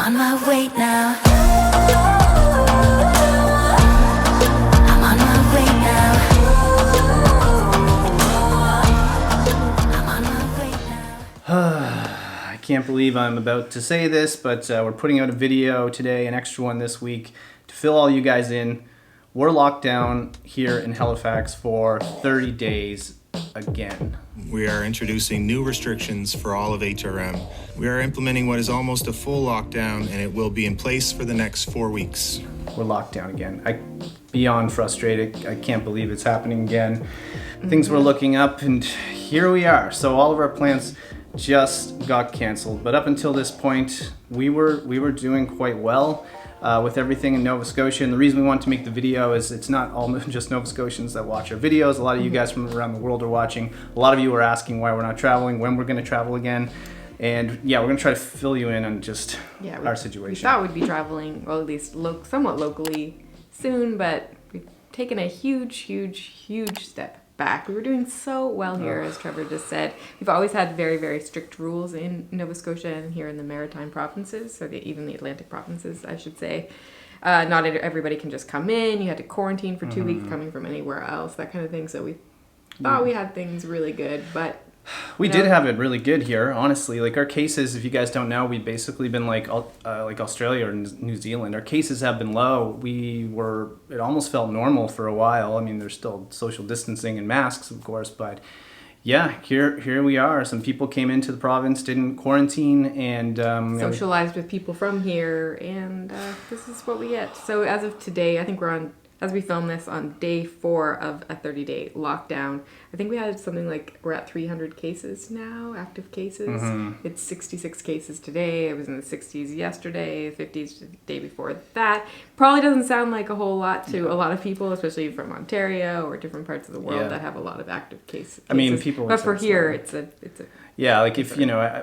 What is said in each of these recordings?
on my way now. I'm on my way now. I'm on my way now. I can't believe I'm about to say this, but we're putting out a video today, an extra one this week, to fill all you guys in. We're locked down here in Halifax for 30 days again. We are introducing new restrictions for all of HRM. We are implementing what is almost a full lockdown, and it will be in place for the next 4 weeks. We're locked down again. I'm beyond frustrated. I can't believe it's happening again. Things were looking up, and here we are. So all of our plans just got canceled. But up until this point, we were doing quite well with everything in Nova Scotia. And the reason we want to make the video is it's not all just Nova Scotians that watch our videos. A lot of you guys from around the world are watching. A lot of you are asking why we're not traveling, when we're going to travel again. And yeah, we're going to try to fill you in on just our situation. We thought we'd be traveling, well, at least somewhat locally soon, but we've taken a huge step back. We were doing so well here, as Trevor just said. We've always had very, very strict rules in Nova Scotia and here in the Maritime provinces, so even the Atlantic provinces, I should say. Not everybody can just come in. You had to quarantine for 2 weeks coming from anywhere else, that kind of thing. So we thought we had things really good, but we did have it really good here, honestly. Like our cases, if you guys don't know, we've basically been like Australia or New Zealand. Our cases have been low. It almost felt normal for a while. I mean, there's still social distancing and masks, of course, but yeah, here we are. Some people came into the province, didn't quarantine, and socialized with people from here, and this is what we get. So as of today, I think as we film this, on day 4 of a 30-day lockdown. I think we had something like, we're at 300 cases now, active cases. It's 66 cases today. It was in the 60s yesterday, 50s the day before that. Probably doesn't sound like a whole lot to a lot of people, especially from Ontario or different parts of the world that have a lot of active cases. I mean, people. But for here, it's a yeah, like if,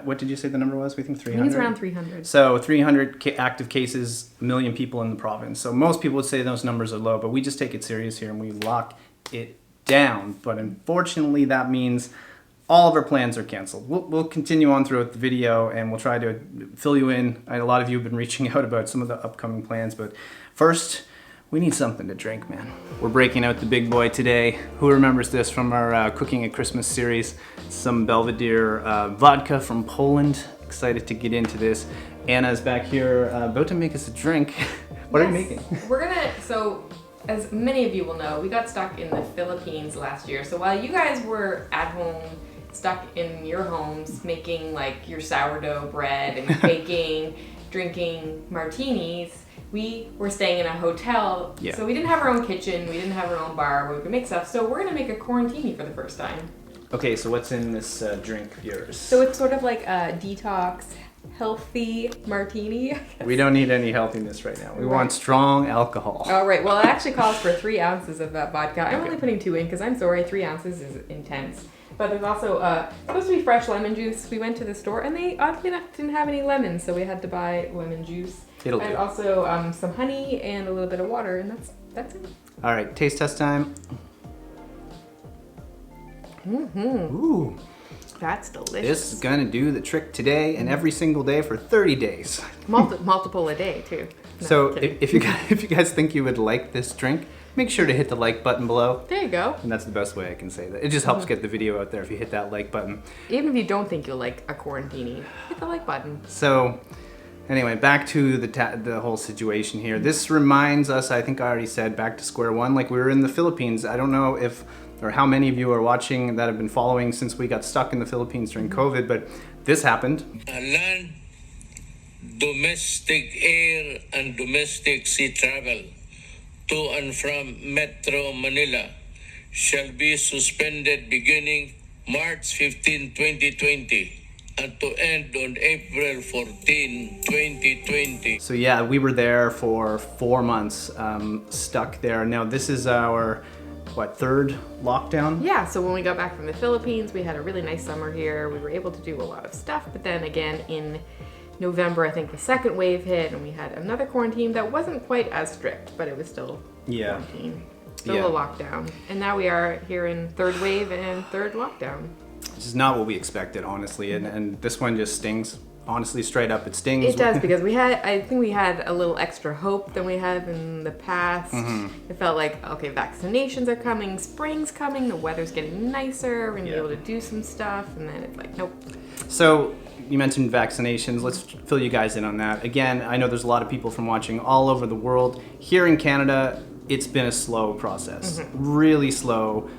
what did you say the number was? We think 300? I think it's around 300. So 300 active cases, 1 million people in the province. So most people would say those numbers are low, but we just take it serious here and we lock it down. But unfortunately, that means all of our plans are canceled. We'll continue on throughout the video and we'll try to fill you in. A lot of you have been reaching out about some of the upcoming plans, but first, we need something to drink, man. We're breaking out the big boy today. Who remembers this from our Cooking at Christmas series? Some Belvedere vodka from Poland. Excited to get into this. Anna's back here about to make us a drink. What are you making? So as many of you will know, we got stuck in the Philippines last year. So while you guys were at home, stuck in your homes, making like your sourdough bread and baking, drinking martinis, we were staying in a hotel, so we didn't have our own kitchen, we didn't have our own bar where we could make stuff, so we're gonna make a quarantini for the first time. Okay, so what's in this drink of yours? So it's sort of like a detox, healthy martini. We don't need any healthiness right now. We want strong alcohol. Oh, right. Well, it actually calls for 3 ounces of vodka. I'm only putting 2 in because I'm sorry, 3 ounces is intense. But there's also supposed to be fresh lemon juice. We went to the store and they, oddly enough, didn't have any lemons, so we had to buy lemon juice. It'll and do. Also some honey and a little bit of water, and that's it. All right, taste test time. Ooh. That's delicious. This is gonna do the trick today and every single day for 30 days. Multiple a day too. No, so if you guys think you would like this drink, make sure to hit the like button below. There you go. And that's the best way I can say that. It just helps get the video out there if you hit that like button. Even if you don't think you'll like a quarantini, hit the like button. So anyway, back to the whole situation here. This reminds us, I think I already said, back to square one, like we were in the Philippines. I don't know if or how many of you are watching that have been following since we got stuck in the Philippines during COVID, but this happened. Land, domestic air, and domestic sea travel to and from Metro Manila shall be suspended beginning March 15, 2020 and to end on April 14, 2020. So yeah, we were there for 4 months, stuck there. Now this is our, third lockdown? Yeah, so when we got back from the Philippines, we had a really nice summer here. We were able to do a lot of stuff, but then again in November, I think the second wave hit and we had another quarantine that wasn't quite as strict, but it was still quarantine. Still a lockdown. And now we are here in third wave and third lockdown. This is not what we expected, honestly, and this one just stings honestly, straight up, it stings. It does, because I think we had a little extra hope than we had in the past. It felt like, okay, vaccinations are coming, spring's coming, the weather's getting nicer, we're gonna be able to do some stuff, and then it's like, nope. So you mentioned vaccinations. Let's fill you guys in on that. Again, I know there's a lot of people from watching all over the world. Here in Canada, it's been a slow process, really slow.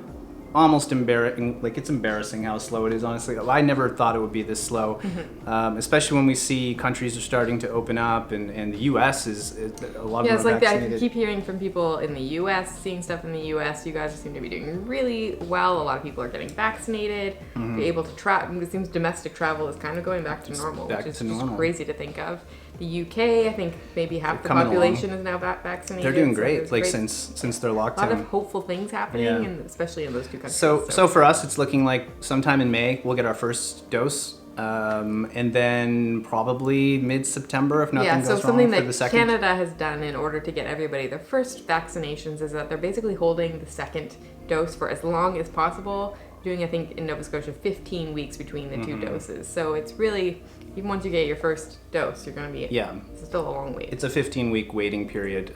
Almost embarrassing. Like, it's embarrassing how slow it is, honestly. I never thought it would be this slow, especially when we see countries are starting to open up, and the U.S. is a lot more it's like vaccinated. I keep hearing from people in the U.S., seeing stuff in the U.S. You guys seem to be doing really well. A lot of people are getting vaccinated. You're able to travel. It seems domestic travel is kind of going back to normal, back which is to just normal. crazy to think of. The U.K., I think maybe half the coming population is now vaccinated. They're doing so great, there's like since their a lot of lockdown. hopeful things happening, Yeah. and especially in those two countries. So for us, it's looking like sometime in May we'll get our first dose, and then probably mid-September if nothing goes something wrong for that the second. Canada has done in order to get everybody their first vaccinations is that they're basically holding the second dose for as long as possible, doing, I think, in Nova Scotia, 15 weeks between the two doses. So it's really, even once you get your first dose, you're going to be, it's still a long wait. It's a 15-week waiting period.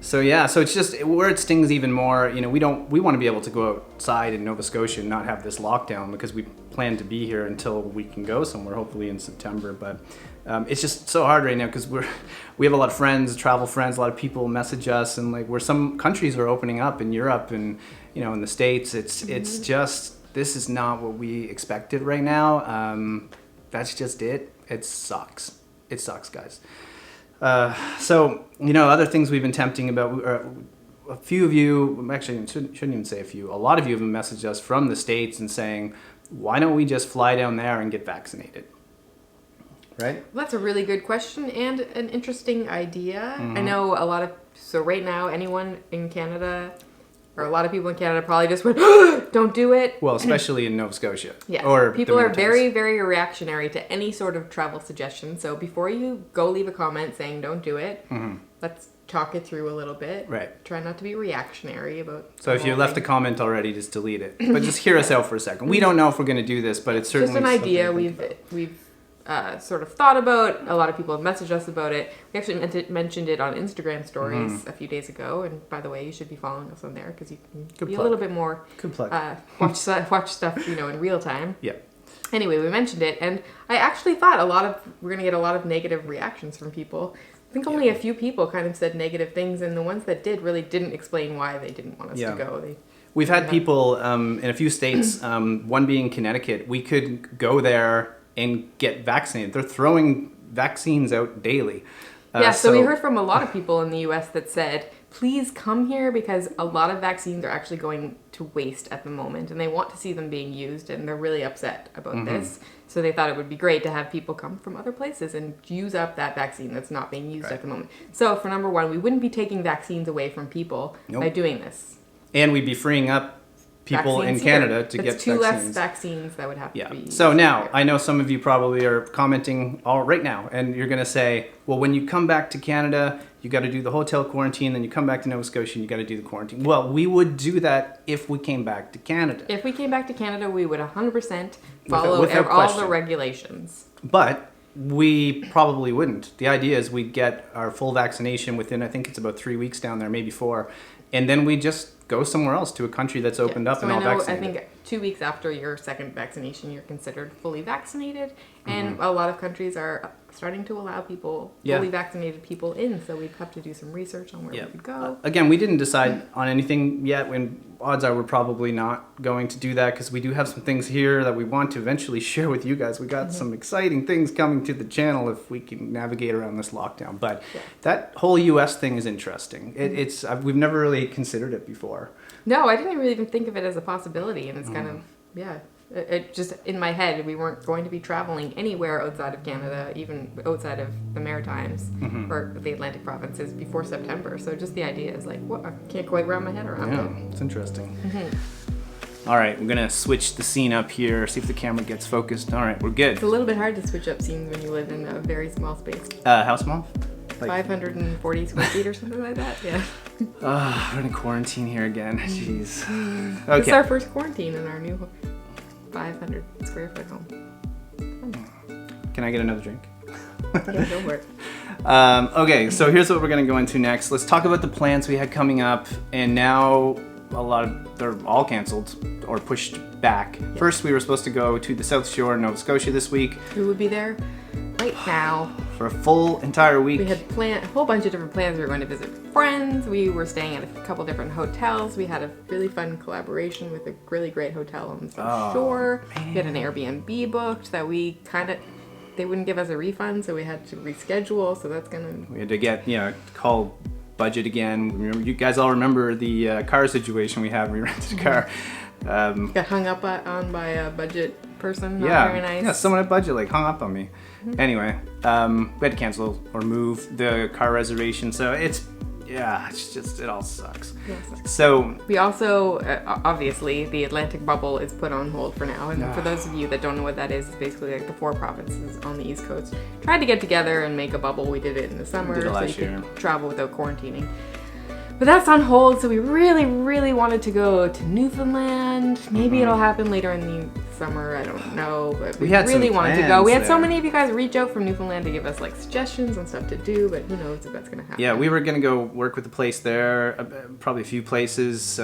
So it's just where it stings even more. You know, we want to be able to go outside in Nova Scotia and not have this lockdown, because we plan to be here until we can go somewhere, hopefully in September. But it's just so hard right now, because we have a lot of friends, travel friends, a lot of people message us, and like where some countries are opening up in Europe and in the States, it's just, this is not what we expected right now. That's just it. It sucks. It sucks, guys. So, other things we've been tempting about, a few of you, actually, shouldn't even say a few, a lot of you have messaged us from the States and saying, why don't we just fly down there and get vaccinated? Right? Well, that's a really good question and an interesting idea. I know so right now, anyone in Canada, or a lot of people in Canada probably just went, don't do it. Well, especially in Nova Scotia. Yeah, Or people the are Maritimes. very, very reactionary to any sort of travel suggestion. So before you go leave a comment saying don't do it, let's talk it through a little bit. Right. Try not to be reactionary about. So if you left a comment already, just delete it. But just hear us out for a second. We don't know if we're going to do this, but it's certainly just an idea something to think about. we've sort of thought about. A lot of people have messaged us about it. We actually mentioned it on Instagram stories a few days ago. And by the way, you should be following us on there, because you can be plug. a little bit more Good plug. watch stuff in real time. Yeah. Anyway, we mentioned it, and I actually thought we're gonna get a lot of negative reactions from people. I think only a few people kind of said negative things, and the ones that did really didn't explain why they didn't want us to go. We've had people in a few states, one being Connecticut, we could go there and get vaccinated. They're throwing vaccines out daily. So we heard from a lot of people in the U.S. that said, please come here, because a lot of vaccines are actually going to waste at the moment, and they want to see them being used, and they're really upset about this. So they thought it would be great to have people come from other places and use up that vaccine that's not being used at the moment. So for number one, we wouldn't be taking vaccines away from people by doing this. And we'd be freeing up people Vaccines in Canada here. to That's get two vaccines. less vaccines that would have to be. So now, here. I know some of you probably are commenting all right now, and you're going to say, well, when you come back to Canada, you got to do the hotel quarantine, then you come back to Nova Scotia and you got to do the quarantine. Well, we would do that if we came back to Canada. If we came back to Canada, we would 100% follow without all question. the regulations. But we probably wouldn't. The idea is we'd get our full vaccination within, I think it's about 3 weeks down there, maybe 4. And then we just go somewhere else to a country that's opened up So and all vaccinated. I think 2 weeks after your second vaccination, you're considered fully vaccinated. And a lot of countries are starting to allow people, fully vaccinated people in. So we'd have to do some research on where we could go. Again, we didn't decide on anything yet. When odds are we're probably not going to do that, because we do have some things here that we want to eventually share with you guys. We got some exciting things coming to the channel if we can navigate around this lockdown. But that whole U.S. thing is interesting. It's we've never really considered it before. No, I didn't really even think of it as a possibility. And it's kind of, it just, in my head, we weren't going to be traveling anywhere outside of Canada, even outside of the Maritimes or the Atlantic provinces before September. So just the idea is like, what? I can't quite wrap my head around it. It's interesting. All right, we're going to switch the scene up here, see if the camera gets focused. All right, we're good. It's a little bit hard to switch up scenes when you live in a very small space. How small? 540 square feet or something like that, yeah. We're in quarantine here again. Jeez. This is our first quarantine in our new 500 square foot home. Can I get another drink? Yeah, go for it. Okay, so here's what we're going to go into next. Let's talk about the plans we had coming up, and now they're all canceled or pushed back. First, we were supposed to go to the South Shore in Nova Scotia this week Who would be there right now? for a full entire week. We had planned a whole bunch of different plans. We were going to visit friends. We were staying at a couple different hotels. We had a really fun collaboration with a really great hotel on the South Shore. We had an Airbnb booked that they wouldn't give us a refund, so we had to reschedule. So that's We had to call budget again. You guys all remember the car situation we had when we rented a car. got hung up on by a budget person. Not very nice. Yeah, someone at budget hung up on me. Anyway, we had to cancel or move the car reservation. So it all sucks. Yes. So We also, obviously, the Atlantic bubble is put on hold for now. And for those of you that don't know what that is, it's basically like the 4 provinces on the East Coast tried to get together and make a bubble. We did it in the summer, did it so last you year. could travel without quarantining. But that's on hold, so we really, really wanted to go to Newfoundland. Maybe it'll happen later in the summer, I don't know. But we had some really wanted to go. plans We had so there. many of you guys reach out from Newfoundland to give us suggestions on stuff to do, but who knows if that's going to happen. yeah, we were gonna go work with the place there, probably a few places.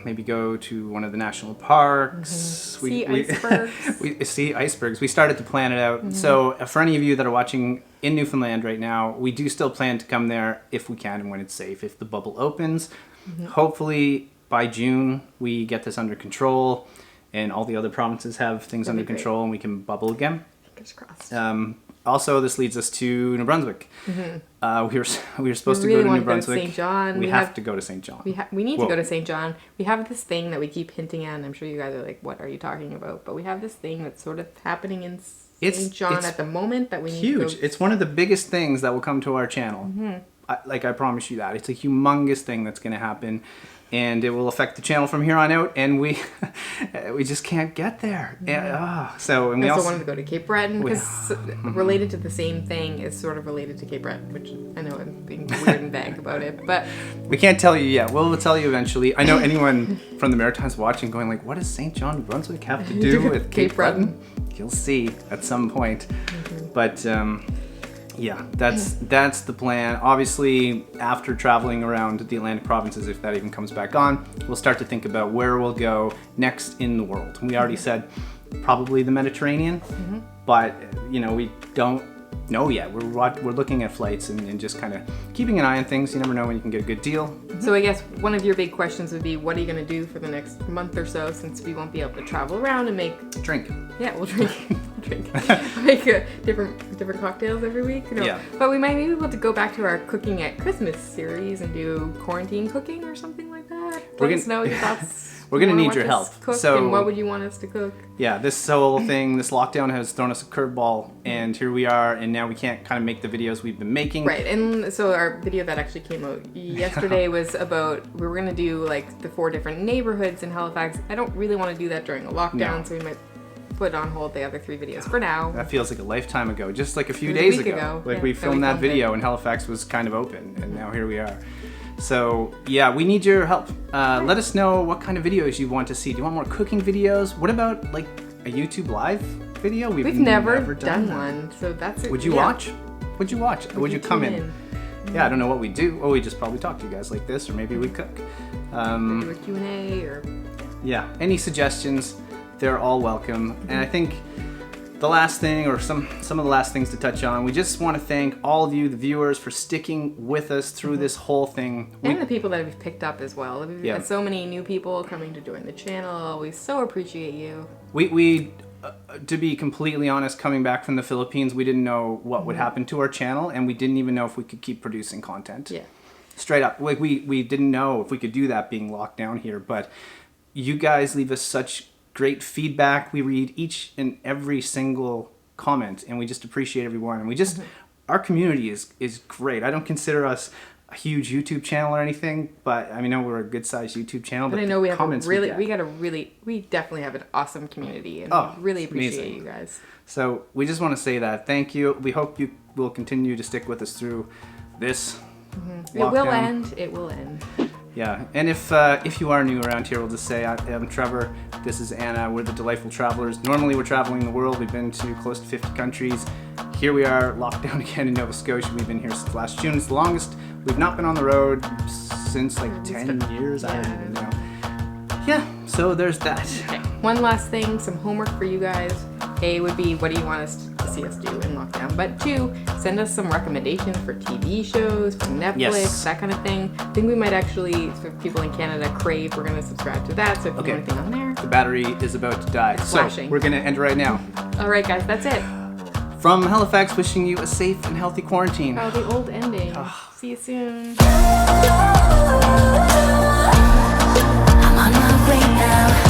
Maybe go to one of the national parks. See icebergs. We see icebergs. We started to plan it out. So for any of you that are watching in Newfoundland right now, we do still plan to come there if we can and when it's safe. If the bubble opens, hopefully by June we get this under control and all the other provinces have things That'd under be great. control and we can bubble again. Fingers crossed. Also, this leads us to New Brunswick. We were supposed We really to go to want New to go to Brunswick. St. John. We We have have- to go to St. John. We need to Whoa. go to St. John. We have this thing that we keep hinting at, and I'm sure you guys are like, what are you talking about? But we have this thing that's sort of happening in St. John it's at the moment that we need Huge. to go. It's one of the biggest things that will come to our channel. I promise you that. It's a humongous thing that's going to happen. And it will affect the channel from here on out, and we just can't get there. And we I also also wanted to go to Cape Breton because related to the same thing is sort of related to Cape Breton, which I know I'm being weird and vague about it, but we can't tell you yet. We'll tell you eventually. I know anyone from the Maritimes watching going like, what does St. John, New Brunswick have to do with Cape Breton? You'll see at some point. But yeah, that's the plan. Obviously, after traveling around the Atlantic provinces, if that even comes back on, we'll start to think about where we'll go next in the world. We already said probably the Mediterranean, but we don't know yet. We're looking at flights and just kind of keeping an eye on things. You never know when you can get a good deal. So I guess one of your big questions would be, what are you going to do for the next month or so, since we won't be able to travel around and make... Drink. Yeah, we'll drink. Make different cocktails every week. No. Yeah. But we might be able to go back to our Cooking at Christmas series and do quarantine cooking or something like that. Let us know your thoughts. We're gonna You wanna need your watch us help. Cook, So- and what would you want us to cook? Yeah, this whole thing, this lockdown has thrown us a curveball, and here we are, and now we can't kind of make the videos we've been making. Right, and so our video that actually came out yesterday was about, we were going to do like the 4 different neighborhoods in Halifax. I don't really want to do that during a lockdown, No. so we might put on hold the other 3 videos for now. That feels like a lifetime ago, just like a few It was a days week ago. Like Yeah, we that filmed we that filmed it. video and Halifax was kind of open, and now here we are. So yeah, we need your help. Let us know what kind of videos you want to see. Do you want more cooking videos? What about like a YouTube live video? We've never done done that. one, so that's it. Would you Yeah. watch? Would you watch? Would you come tune in? Yeah, I don't know what we do. Oh, we just probably talk to you guys like this, or maybe we cook. Do a Q&A or... Yeah, any suggestions, they're all welcome. And I think the last thing, or some of the last things to touch on, we just want to thank all of you, the viewers, for sticking with us through this whole thing. And the people that we've picked up as well. We've Yeah. had so many new people coming to join the channel. We so appreciate you. We to be completely honest, coming back from the Philippines, we didn't know what would happen to our channel, and we didn't even know if we could keep producing content. Yeah. Straight up, like we didn't know if we could do that being locked down here, but you guys leave us such great feedback. We read each and every single comment, and we just appreciate everyone. And we just, our community is great. I don't consider us a huge YouTube channel or anything, but I mean, I know we're a good sized YouTube channel. But I know we have comments we get. we definitely have an awesome community, and Oh, we really it's appreciate amazing. you guys. So we just want to say that. Thank you. We hope you will continue to stick with us through this It will lockdown. end. It will end. Yeah, and if you are new around here, we'll just say I'm Trevor. This is Anna. We're the Delightful Travelers. Normally, we're traveling the world. We've been to close to 50 countries. Here we are, locked down again in Nova Scotia. We've been here since last June. It's the longest we've not been on the road since like 10 years. I don't even know. Yeah, so there's that. Okay. One last thing, some homework for you guys. A would be, what do you want us to see us do in lockdown? But 2, send us some recommendations for TV shows, for Netflix, Yes. that kind of thing. I think we might actually, for people in Canada, Crave, we're going to subscribe to that. So if you Okay. want anything on there. The battery is about to die. So flashing. we're going to end right now. All right, guys, that's it. From Halifax, wishing you a safe and healthy quarantine. Oh, the old ending. See you soon. I'm on my way now.